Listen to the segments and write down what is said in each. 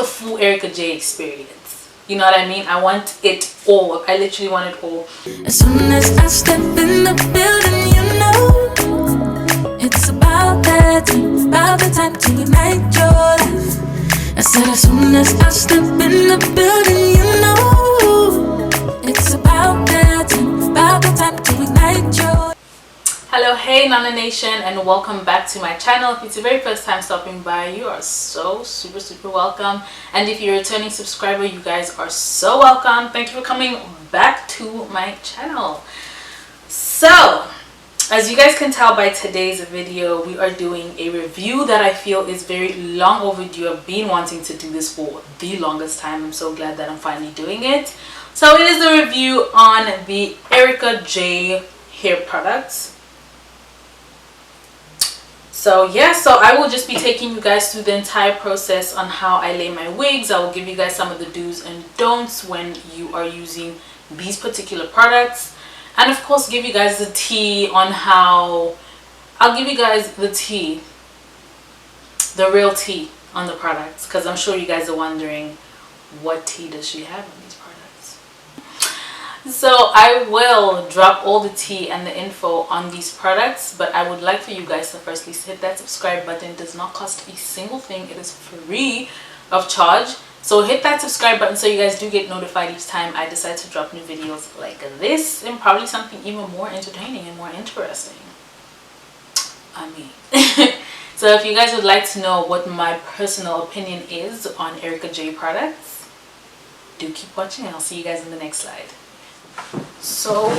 the full Ericka J experience. You know what I mean? I want it all. I literally want it all. As soon as I step in the building, you know it's about that time, about the time to ignite your life. I said as soon as I step in the building, you know it's about that time, about the time to ignite your life. Hello, hey NanaNation, and welcome back to my channel. If it's your very first time stopping by, you are so super welcome, and if you're a returning subscriber, you guys are so welcome. Thank you for coming back to my channel. So as you guys can tell by today's video, we are doing a review that I feel is very long overdue. I've been wanting to do this for the longest time. I'm so glad that I'm finally doing it. So it is a review on the Ericka J hair products. So yeah, so I will just be taking you guys through the entire process on how I lay my wigs. I will give you guys some of the do's and don'ts when you are using these particular products, and of course give you guys the tea on how I'll give you guys the tea, the real tea on the products, because I'm sure you guys are wondering what tea does she have on these products. So I will drop all the tea and the info on these products, but I would like for you guys to firstly hit that subscribe button. It does not cost a single thing. It is free of charge. So hit that subscribe button so you guys do get notified each time I decide to drop new videos like this, and probably something even more entertaining and more interesting. I mean, so if you guys would like to know what my personal opinion is on Ericka J products, do keep watching, and I'll see you guys in the next slide. So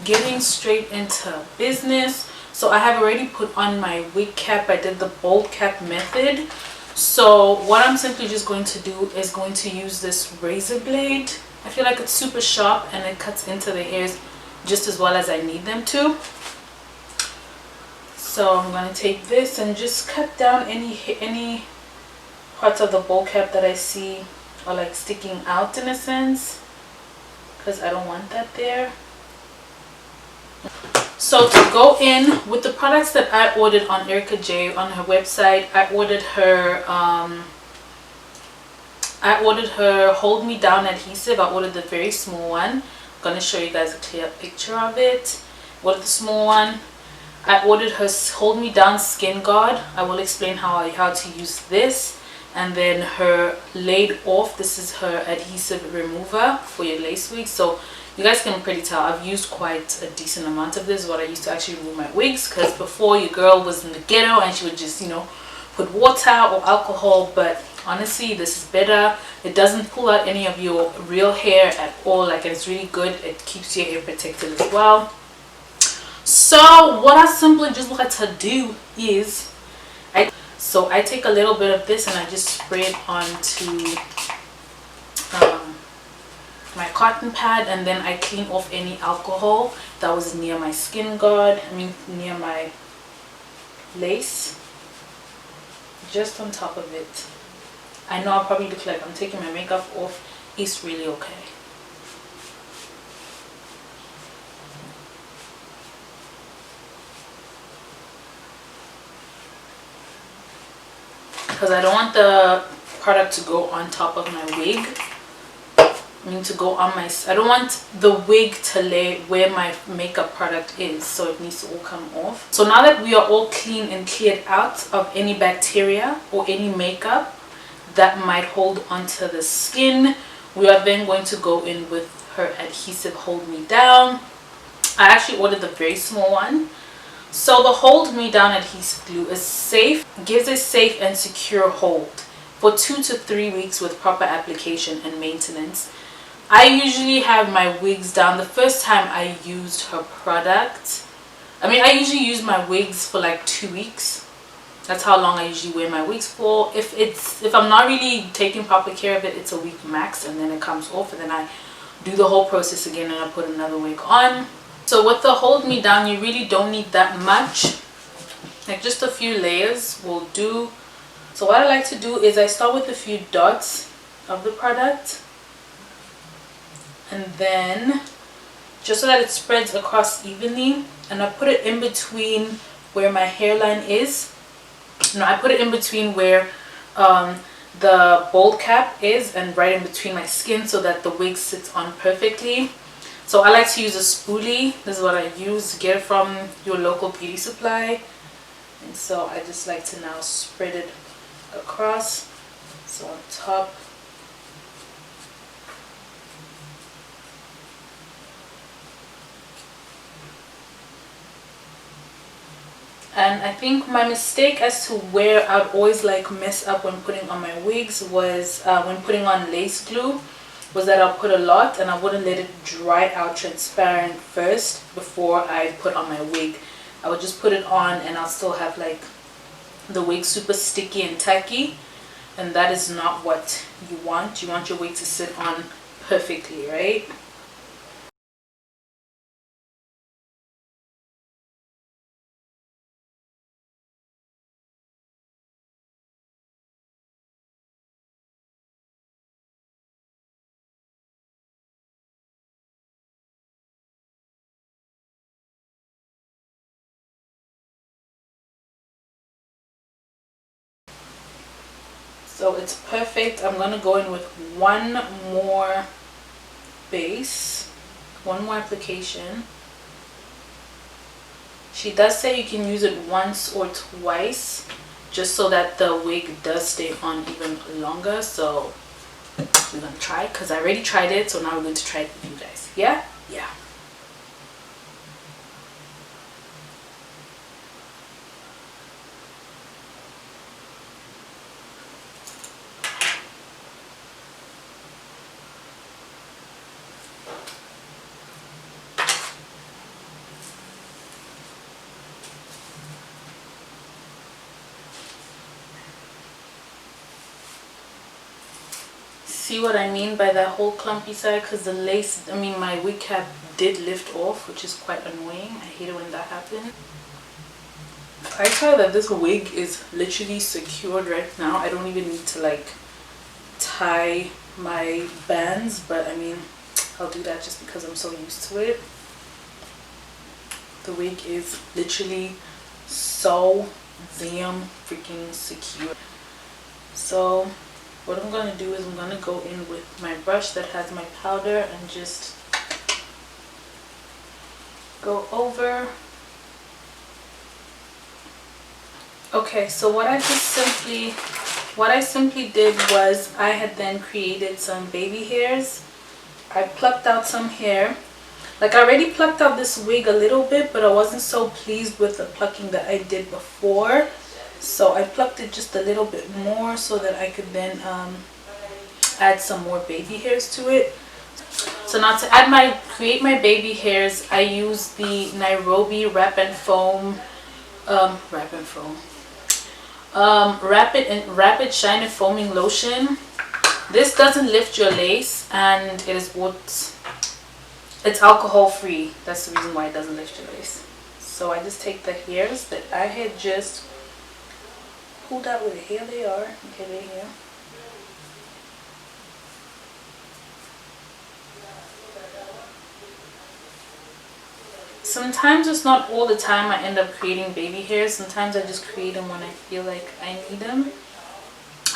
getting straight into business, so I have already put on my wig cap. I did the bold cap method. So what I'm simply just going to do is going to use this razor blade. I feel like it's super sharp and it cuts into the hairs just as well as I need them to. So I'm going to take this and just cut down any parts of the bowl cap that I see are like sticking out in a sense, because I don't want that there. So to go in with the products that I ordered on Ericka J on her website, I ordered her Hold Me Down adhesive. I ordered the very small one. I'm gonna show you guys a clear picture of it. Ordered the small one. I ordered her Hold Me Down Skin Guard. I will explain how to use this. And then her Laid Off. This is her adhesive remover for your lace wigs. So you guys can pretty tell I've used quite a decent amount of this. What I used to actually remove my wigs, because before your girl was in the ghetto and she would just, you know, put water or alcohol. But honestly, this is better. It doesn't pull out any of your real hair at all. Like, it's really good. It keeps your hair protected as well. So what I simply just like to do is I take a little bit of this and I just spray it onto my cotton pad, and then I clean off any alcohol that was near my skin guard, near my lace, just on top of it. I know I'll probably look like I'm taking my makeup off. It's really okay. Because I don't want the product to go on top of my wig. I don't want the wig to lay where my makeup product is, so it needs to all come off. So now that we are all clean and cleared out of any bacteria or any makeup that might hold onto the skin, we are then going to go in with her adhesive Hold Me Down. I actually ordered the very small one. So the Hold Me Down adhesive glue is safe, gives a safe and secure hold for 2 to 3 weeks with proper application and maintenance. I usually have my wigs down. The first time I used her product, I usually use my wigs for like 2 weeks. That's how long I usually wear my wigs for. If I'm not really taking proper care of it, it's a week max, and then it comes off, and then I do the whole process again and I put another wig on. So with the Hold Me Down, you really don't need that much. Like, just a few layers will do. So what I like to do is I start with a few dots of the product, and then just so that it spreads across evenly, and I put it in between where my hairline is. No, I put it in between where the bold cap is and right in between my skin so that the wig sits on perfectly. So I like to use a spoolie. This is what I use. Get it from your local beauty supply. And so I just like to now spread it across. So on top. And I think my mistake as to where I'd always like mess up when putting on my wigs was when putting on lace glue, was that I'll put a lot and I wouldn't let it dry out transparent first before I put on my wig. I would just put it on and I'll still have like the wig super sticky and tacky, and that is not what you want. You want your wig to sit on perfectly, right? So it's perfect. I'm gonna go in with one more base, one more application. She does say you can use it once or twice just so that the wig does stay on even longer. So we're gonna try, because I already tried it, so now we're going to try it with you guys. Yeah? Yeah. See what I mean by that whole clumpy side? Because the lace, I mean my wig cap did lift off, which is quite annoying. I hate it when that happens. I try that this wig is literally secured right now. I don't even need to like tie my bands, but I mean I'll do that just because I'm so used to it. The wig is literally so damn freaking secure. So what I'm going to do is I'm going to go in with my brush that has my powder and just go over. Okay, so what I simply did was I had then created some baby hairs. I plucked out some hair. Like I already plucked out this wig a little bit, but I wasn't so pleased with the plucking that I did before. So I plucked it just a little bit more so that I could then add some more baby hairs to it. So now to create my baby hairs, I use the Nairobi Rapid Shine and Foaming Lotion. This doesn't lift your lace, and it's alcohol free. That's the reason why it doesn't lift your lace. So I just take the hairs that I had just pulled out. Where the hell they are. Okay, they're here. Sometimes, it's not all the time I end up creating baby hairs. Sometimes I just create them when I feel like I need them.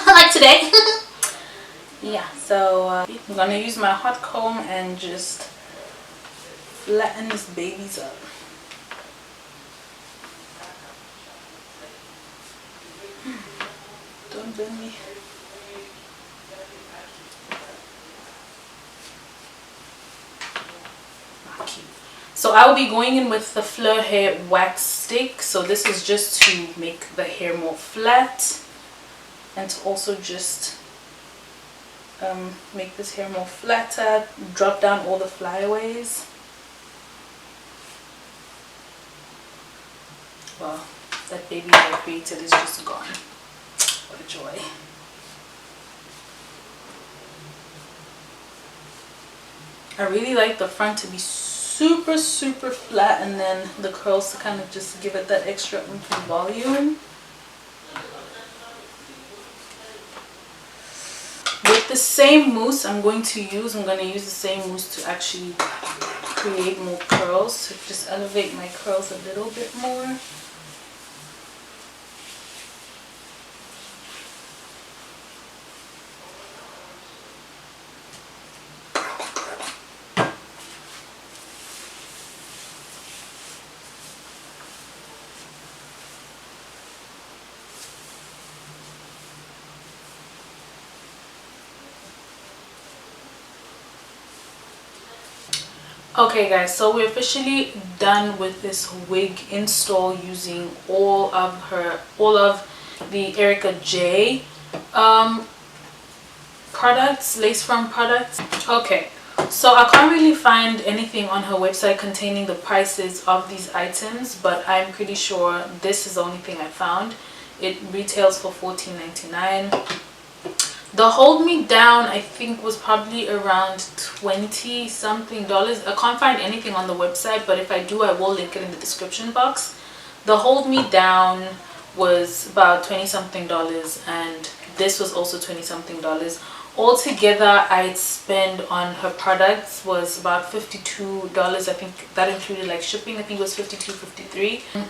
Like today. Yeah, so I'm gonna use my hot comb and just flatten these babies up. Don't bend me. Okay. So I will be going in with the Fleur Hair Wax Stick. So this is just to make the hair more flat and to also just make this hair more flatter, drop down all the flyaways. Well, that baby I created is just gone. What a joy. I really like the front to be super flat, and then the curls to kind of just give it that extra volume. With the same mousse I'm going to use the same mousse to actually create more curls, to just elevate my curls a little bit more. Okay guys, so we're officially done with this wig install using all of the Ericka J products, lace front products. Okay, so I can't really find anything on her website containing the prices of these items, but I'm pretty sure this is the only thing I found. It retails for $14.99. The Hold Me Down, I think, was probably around $20 something. I can't find anything on the website, but if I do, I will link it in the description box. The Hold Me Down was about $20 something, and this was also $20 something. Altogether, I'd spend on her products was about $52. I think that included like shipping. I think it was $52, $53.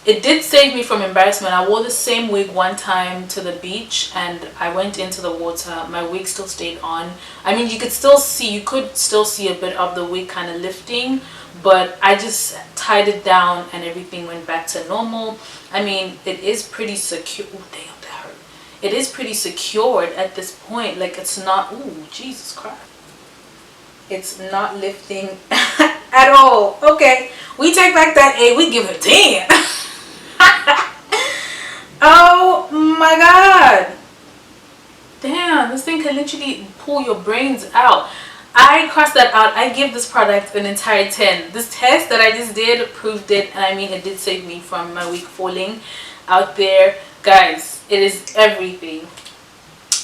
It did save me from embarrassment. I wore the same wig one time to the beach and I went into the water. My wig still stayed on. I mean, you could still see a bit of the wig kind of lifting, but I just tied it down and everything went back to normal. I mean, it is pretty secure. Oh, damn, that hurt. It is pretty secured at this point. Like, it's not, ooh, Jesus Christ. It's not lifting at all. Okay, we take back that A, we give it 10. Oh my god, damn, this thing can literally pull your brains out. I crossed that out. I give this product an entire 10. This test that I just did proved it, and I mean, it did save me from my wig falling out there. Guys, it is everything.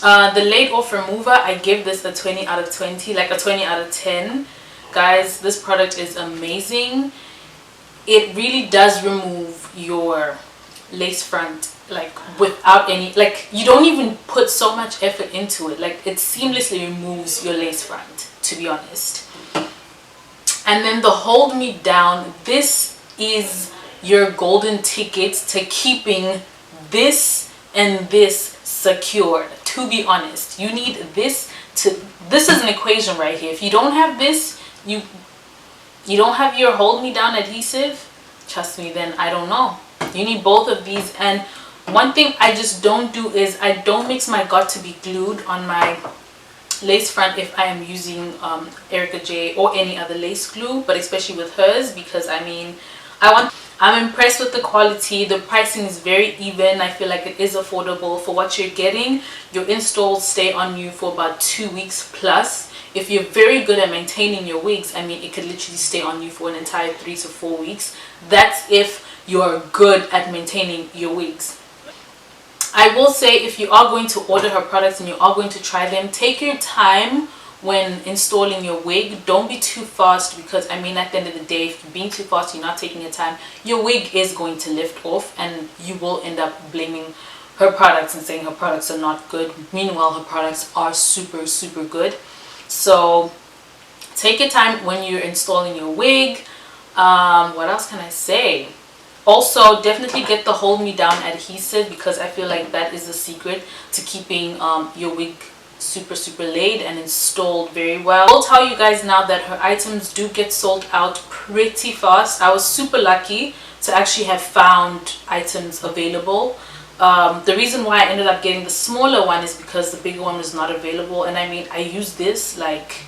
The laid off remover, I give this a 20 out of 20, like a 20 out of 10. Guys, this product is amazing. It really does remove your lace front, like without any, like you don't even put so much effort into it. Like, it seamlessly removes your lace front, to be honest. And then the Hold Me Down, this is your golden ticket to keeping this and this secured. To be honest, you need this this is an equation right here. If you don't have this, you don't have your Hold Me Down adhesive, trust me, then I don't know. You need both of these. And one thing I just don't do is I don't mix my got to be glued on my lace front if I am using Ericka J or any other lace glue, but especially with hers, because I mean, I'm impressed with the quality. The pricing is very even. I feel like it is affordable for what you're getting. Your installs stay on you for about 2 weeks plus. If you're very good at maintaining your wigs, I mean, it could literally stay on you for an entire 3 to 4 weeks. That's if you're good at maintaining your wigs. I will say, if you are going to order her products and you are going to try them, take your time when installing your wig. Don't be too fast, because I mean, at the end of the day, if you're being too fast, you're not taking your time, your wig is going to lift off and you will end up blaming her products and saying her products are not good. Meanwhile, her products are super, super good. So take your time when you're installing your wig. What else can I say? Also, definitely get the Hold Me Down adhesive, because I feel like that is the secret to keeping your wig super, super laid and installed very well. I'll tell you guys now that her items do get sold out pretty fast. I was super lucky to actually have found items available. The reason why I ended up getting the smaller one is because the bigger one was not available. And I mean, I use this like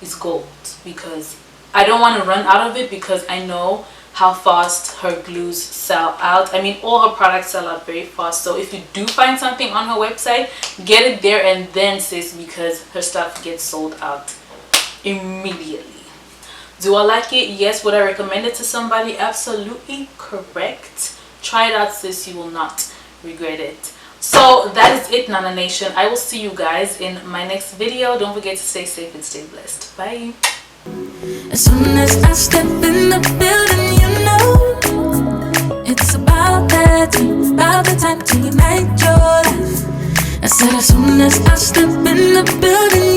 it's gold, because I don't want to run out of it, because I know how fast her glues sell out. I mean, all her products sell out very fast. So if you do find something on her website, get it there and then, sis, because her stuff gets sold out immediately. Do I like it? Yes. Would I recommend it to somebody? Absolutely correct. Try it out, sis. You will not regret it. So that is it, Nana Nation. I will see you guys in my next video. Don't forget to stay safe and stay blessed. Bye. As soon as I step in the building, you know it's about that time, about the time to unite your life. I said, as soon as I step in the building,